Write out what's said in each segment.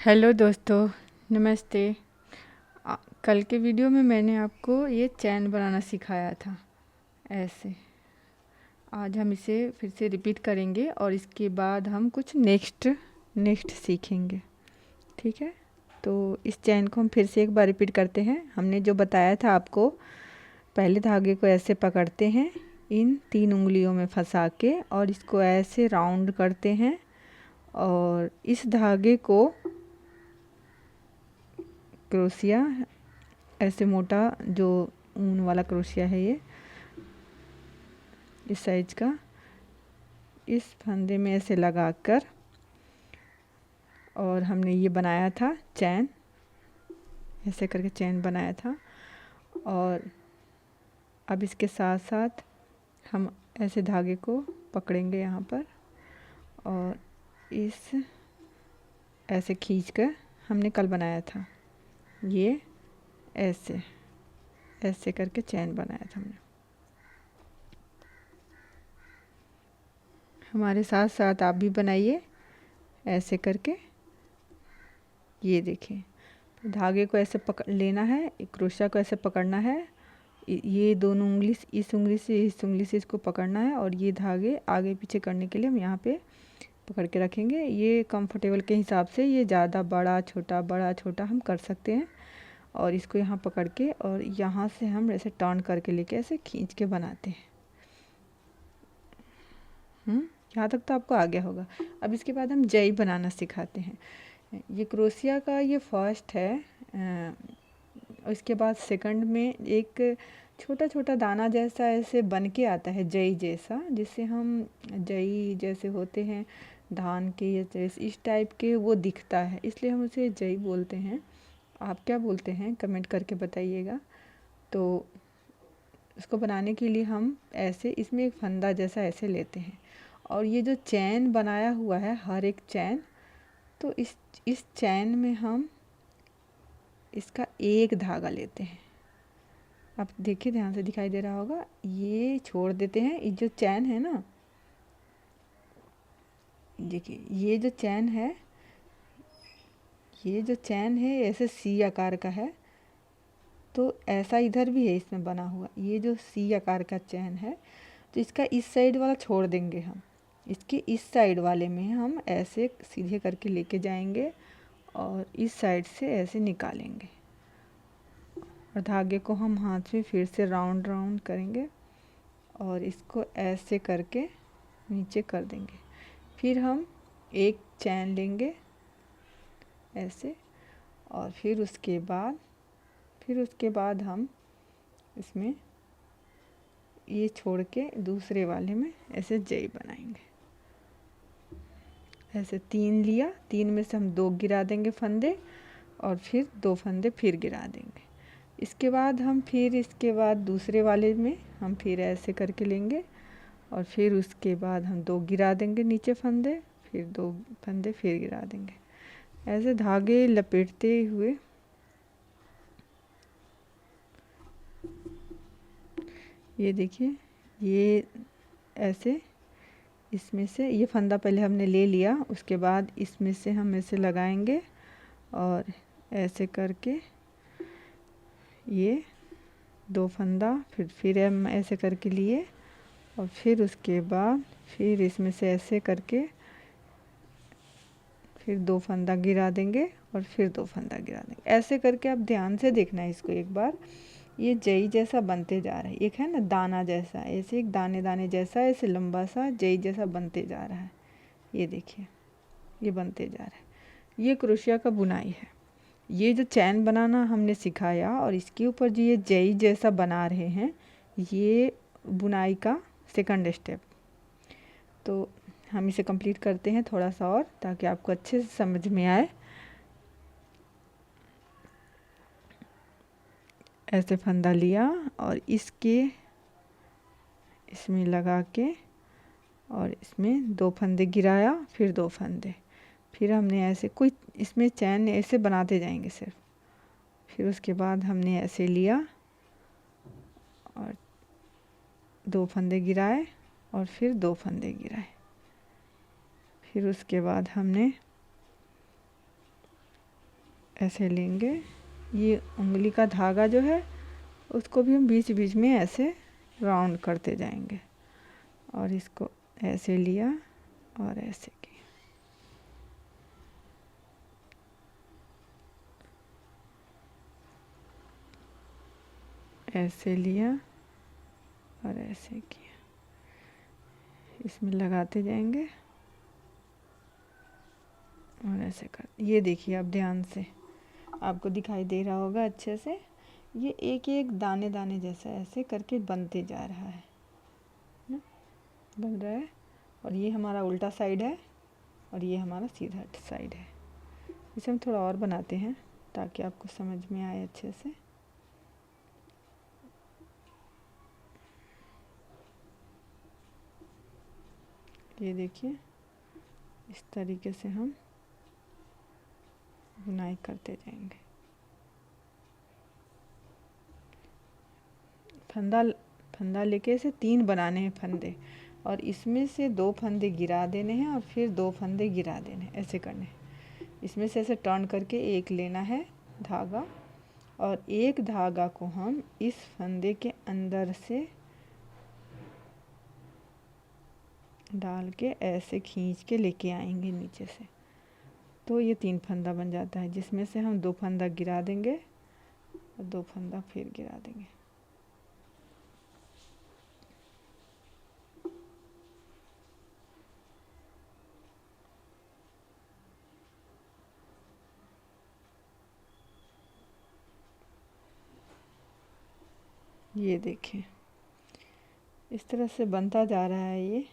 Hello दोस्तों, नमस्ते। कल के वीडियो में मैंने आपको ये चैन बनाना सिखाया था ऐसे। आज हम इसे फिर से रिपीट करेंगे और इसके बाद हम कुछ नेक्स्ट सीखेंगे। ठीक है, तो इस चैन को हम फिर से एक बार रिपीट करते हैं। हमने जो बताया था आपको, पहले धागे को ऐसे पकड़ते हैं इन 3 उंगलियों में फंसा के और इसको ऐसे राउंड करते हैं और इस धागे को क्रोशिया ऐसे मोटा जो ऊन वाला क्रोशिया है, ये इस साइज का, इस फंदे में ऐसे लगाकर और हमने ये बनाया था चैन, ऐसे करके चैन बनाया था। और अब इसके साथ साथ हम ऐसे धागे को पकड़ेंगे यहाँ पर और इस ऐसे खींचकर हमने कल बनाया था, ये ऐसे ऐसे करके चैन बनाया था हमने। हमारे साथ साथ आप भी बनाइए ऐसे करके। ये देखिए, तो धागे को ऐसे पकड़ लेना है, क्रोशिया को ऐसे पकड़ना है, ये दोनों उंगली, इस उंगली से इस उंगली से इसको पकड़ना है और ये धागे आगे पीछे करने के लिए हम यहाँ पे पकड़ के रखेंगे। ये कंफर्टेबल के हिसाब से ये ज़्यादा बड़ा छोटा हम कर सकते हैं। और इसको यहाँ पकड़ के और यहाँ से हम ऐसे टर्न करके लेके ऐसे खींच के बनाते हैं। यहाँ तक तो आपको आ गया होगा। अब इसके बाद हम जई बनाना सिखाते हैं। ये क्रोशिया का ये फर्स्ट है। इसके बाद सेकंड में एक छोटा छोटा दाना जैसा ऐसे बन के आता है जई जैसा, जिससे हम जई जैसे होते हैं धान के या जैसे इस टाइप के वो दिखता है, इसलिए हम उसे जई बोलते हैं। आप क्या बोलते हैं कमेंट करके बताइएगा। तो इसको बनाने के लिए हम ऐसे इसमें एक फंदा जैसा ऐसे लेते हैं और ये जो चैन बनाया हुआ है हर एक चैन, तो इस चैन में हम इसका एक धागा लेते हैं। आप देखिए, ध्यान से दिखाई दे रहा होगा, ये छोड़ देते हैं। ये जो चैन है ना, देखिए ये जो चैन है, ये जो चैन है ऐसे सी आकार का है, तो ऐसा इधर भी है इसमें बना हुआ। ये जो सी आकार का चैन है, तो इसका इस साइड वाला छोड़ देंगे हम, इसके इस साइड वाले में हम ऐसे सीधे करके लेके जाएंगे और इस साइड से ऐसे निकालेंगे और धागे को हम हाथ में फिर से राउंड राउंड करेंगे और इसको ऐसे करके नीचे कर देंगे। फिर हम एक चैन लेंगे ऐसे और फिर उसके बाद हम इसमें ये छोड़ के दूसरे वाले में ऐसे जई बनाएंगे। ऐसे 3 लिया, 3 में से हम 2 गिरा देंगे फंदे और फिर 2 फंदे फिर गिरा देंगे। इसके बाद हम फिर इसके बाद दूसरे वाले में हम फिर ऐसे करके लेंगे और फिर उसके बाद हम 2 गिरा देंगे नीचे फंदे, फिर 2 फंदे फिर गिरा देंगे। ऐसे धागे लपेटते हुए ये देखिए, ये ऐसे इसमें से ये फंदा पहले हमने ले लिया, उसके बाद इसमें से हम ऐसे लगाएंगे और ऐसे करके ये 2 फंदा फिर हम ऐसे करके लिए और फिर उसके बाद फिर इसमें से ऐसे करके फिर 2 फंदा गिरा देंगे और फिर 2 फंदा गिरा देंगे। ऐसे करके आप ध्यान से देखना है इसको एक बार। ये जई जैसा बनते जा रहा है, एक है ना दाना जैसा, ऐसे एक दाने दाने जैसा ऐसे लंबा सा जई जैसा बनते जा रहा है। ये देखिए, ये बनते जा रहा है। ये क्रोशिया का बुनाई है। ये जो चैन बनाना हमने सिखाया और इसके ऊपर जो ये जई जैसा बना रहे हैं, ये बुनाई का सेकंड स्टेप। तो हम इसे कंप्लीट करते हैं थोड़ा सा और, ताकि आपको अच्छे से समझ में आए। ऐसे फंदा लिया और इसमें लगा के और इसमें 2 फंदे गिराया, फिर 2 फंदे, फिर हमने ऐसे कोई इसमें चैन ऐसे बनाते जाएंगे सिर्फ। फिर उसके बाद हमने ऐसे लिया और 2 फंदे गिराए और फिर 2 फंदे गिराए। फिर उसके बाद हमने ऐसे लेंगे। ये उंगली का धागा जो है उसको भी हम बीच बीच में ऐसे राउंड करते जाएंगे, और इसको ऐसे लिया और ऐसे किया। ऐसे लिया और ऐसे किया, इसमें लगाते जाएंगे और ऐसे कर। ये देखिए आप ध्यान से, आपको दिखाई दे रहा होगा अच्छे से, ये एक एक दाने दाने जैसा ऐसे करके बनते जा रहा है ना, बन रहा है। और ये हमारा उल्टा साइड है और ये हमारा सीधा साइड है। इसे हम थोड़ा और बनाते हैं ताकि आपको समझ में आए अच्छे से। ये देखिए इस तरीके से हम बुनाई करते जाएंगे। फंदा लेके इसे 3 बनाने हैं फंदे, और इसमें से 2 फंदे गिरा देने हैं और फिर 2 फंदे गिरा देने, ऐसे करने हैं। इसमें से ऐसे टर्न करके एक लेना है धागा, और एक धागा को हम इस फंदे के अंदर से डाल के ऐसे खींच के लेके आएंगे नीचे से। तो ये 3 फंदा बन जाता है, जिसमें से हम 2 फंदा गिरा देंगे और 2 फंदा फिर गिरा देंगे। ये देखें इस तरह से बनता जा रहा है ये।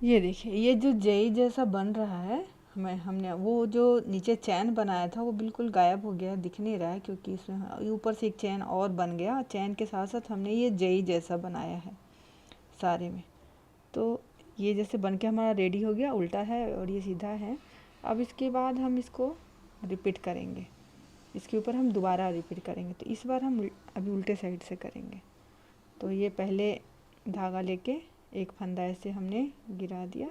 ये देखिए ये जो जेई जैसा बन रहा है, हमने वो जो नीचे चैन बनाया था वो बिल्कुल गायब हो गया, दिख नहीं रहा है, क्योंकि इसमें ऊपर से एक चैन और बन गया। चैन के साथ साथ हमने ये जेई जैसा बनाया है सारे में। तो ये जैसे बन के हमारा रेडी हो गया, उल्टा है और ये सीधा है। अब इसके बाद हम इसको रिपीट करेंगे, इसके ऊपर हम दोबारा रिपीट करेंगे। तो इस बार हम अभी उल्टे साइड से करेंगे। तो ये पहले धागा लेके एक फंदा ऐसे हमने गिरा दिया,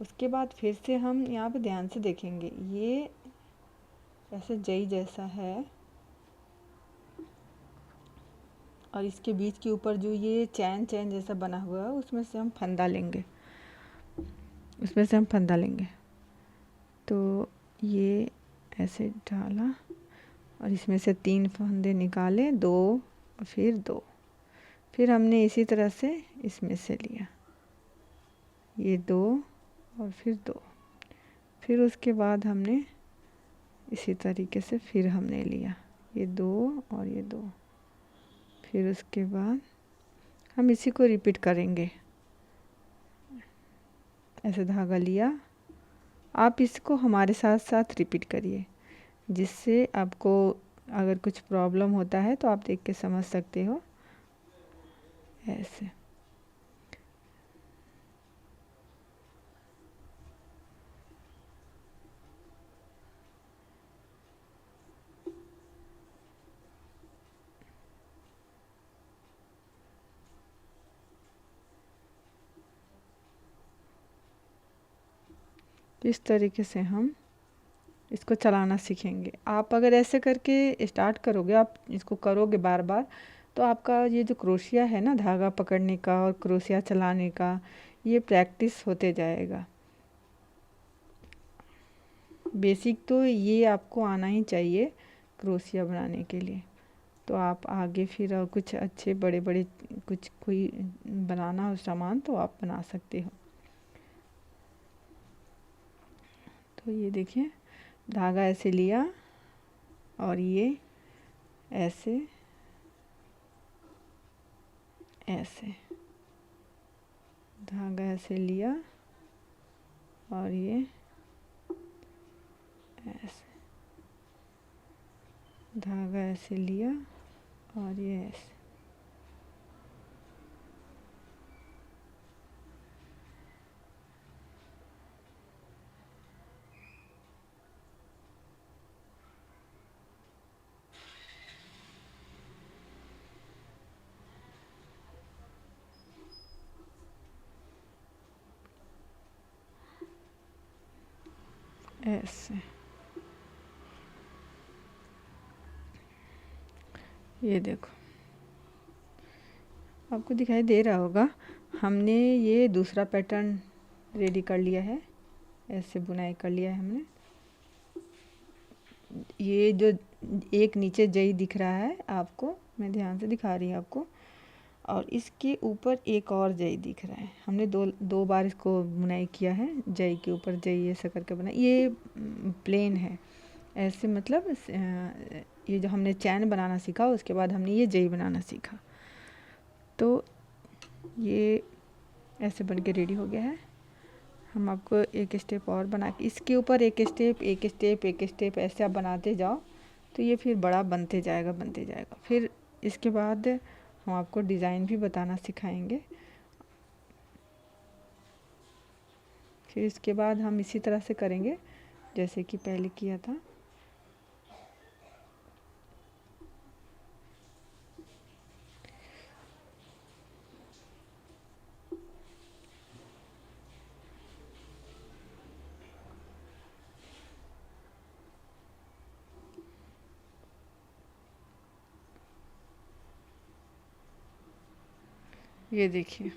उसके बाद फिर से हम यहाँ पे ध्यान से देखेंगे, ये ऐसे जई जैसा है, और इसके बीच के ऊपर जो ये चैन चैन जैसा बना हुआ है उसमें से हम फंदा लेंगे, उसमें से हम फंदा लेंगे। तो ये ऐसे डाला और इसमें से 3 फंदे निकाले, 2 और फिर 2, फिर हमने इसी तरह से इसमें से लिया ये 2 और फिर 2, फिर उसके बाद हमने इसी तरीके से फिर हमने लिया ये 2 और ये 2, फिर उसके बाद हम इसी को रिपीट करेंगे। ऐसे धागा लिया, आप इसको हमारे साथ साथ रिपीट करिए, जिससे आपको अगर कुछ प्रॉब्लम होता है तो आप देख के समझ सकते हो। ऐसे इस तरीके से हम इसको चलाना सीखेंगे। आप अगर ऐसे करके स्टार्ट करोगे, आप इसको करोगे बार बार, तो आपका ये जो क्रोशिया है ना, धागा पकड़ने का और क्रोशिया चलाने का, ये प्रैक्टिस होते जाएगा। बेसिक तो ये आपको आना ही चाहिए क्रोशिया बनाने के लिए। तो आप आगे फिर और कुछ अच्छे बड़े बड़े कुछ कोई बनाना हो सामान तो आप बना सकते हो। तो ये देखिए धागा ऐसे लिया और ये ऐसे ऐसे धागा ऐसे लिया और ये ऐसे धागा ऐसे लिया और ये ऐसे, ऐसे। ये देखो, आपको दिखाई दे रहा होगा, हमने ये दूसरा पैटर्न रेडी कर लिया है। ऐसे बुनाई कर लिया है हमने। ये जो एक नीचे जई दिख रहा है आपको, मैं ध्यान से दिखा रही हूँ आपको, और इसके ऊपर एक और जई दिख रहा है। हमने दो बार इसको बुनाई किया है। जई के ऊपर जई ऐसा करके बनाई। ये प्लेन है ऐसे, मतलब ये जो हमने चैन बनाना सीखा उसके बाद हमने ये जई बनाना सीखा। तो ये ऐसे बन के रेडी हो गया है। हम आपको एक स्टेप और बना के इसके ऊपर एक स्टेप एक स्टेप एक स्टेप ऐसे आप बनाते जाओ, तो ये फिर बड़ा बनते जाएगा। फिर इसके बाद हम आपको डिज़ाइन भी बताना सिखाएंगे। फिर इसके बाद हम इसी तरह से करेंगे जैसे कि पहले किया था। ये देखिए,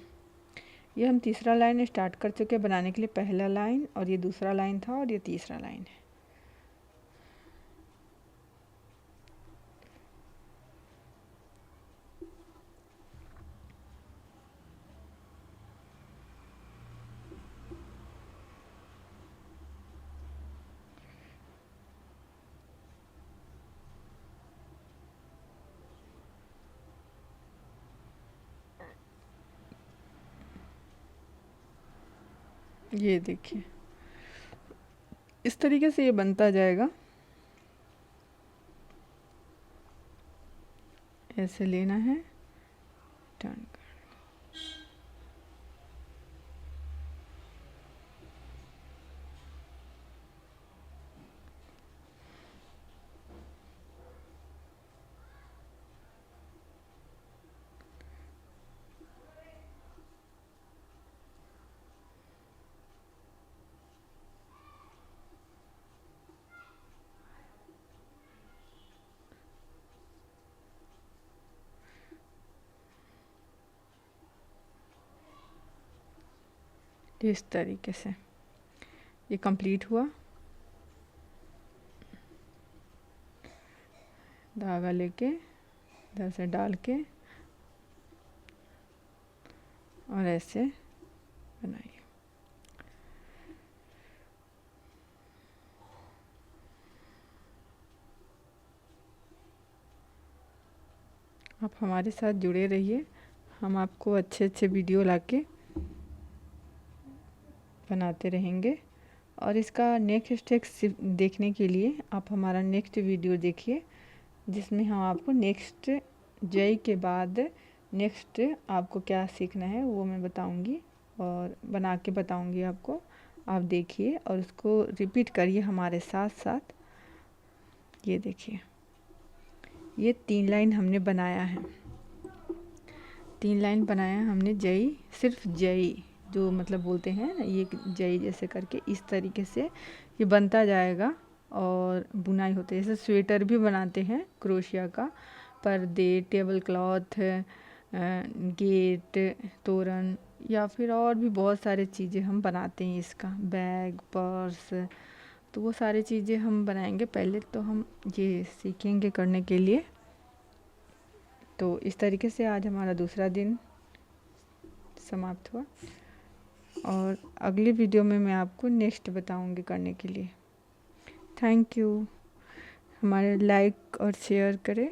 ये हम तीसरा लाइन स्टार्ट कर चुके बनाने के लिए। पहला लाइन और ये दूसरा लाइन था और ये तीसरा लाइन है। ये देखिए, इस तरीके से ये बनता जाएगा। ऐसे लेना है, टर्न कर। इस तरीके से ये कंप्लीट हुआ। धागा लेके इधर से डाल के और ऐसे बनाइए। आप हमारे साथ जुड़े रहिए, हम आपको अच्छे अच्छे वीडियो लाके बनाते रहेंगे। और इसका नेक्स्ट स्टेप देखने के लिए आप हमारा नेक्स्ट वीडियो देखिए, जिसमें हम आपको नेक्स्ट जय के बाद नेक्स्ट आपको क्या सीखना है वो मैं बताऊंगी और बना के बताऊंगी आपको। आप देखिए और उसको रिपीट करिए हमारे साथ साथ। ये देखिए, ये 3 लाइन हमने बनाया है। 3 लाइन बनाया हमने जय, सिर्फ जय जो मतलब बोलते हैं ना, ये जय जैसे करके इस तरीके से ये बनता जाएगा। और बुनाई होती है, जैसे स्वेटर भी बनाते हैं क्रोशिया का, पर्दे, टेबल क्लॉथ, गेट, तोरण, या फिर और भी बहुत सारे चीज़ें हम बनाते हैं। इसका बैग, पर्स, तो वो सारी चीज़ें हम बनाएंगे। पहले तो हम ये सीखेंगे करने के लिए। तो इस तरीके से आज हमारा दूसरा दिन समाप्त हुआ और अगली वीडियो में मैं आपको नेक्स्ट बताऊंगी करने के लिए। Thank you. हमारे लाइक और शेयर करें।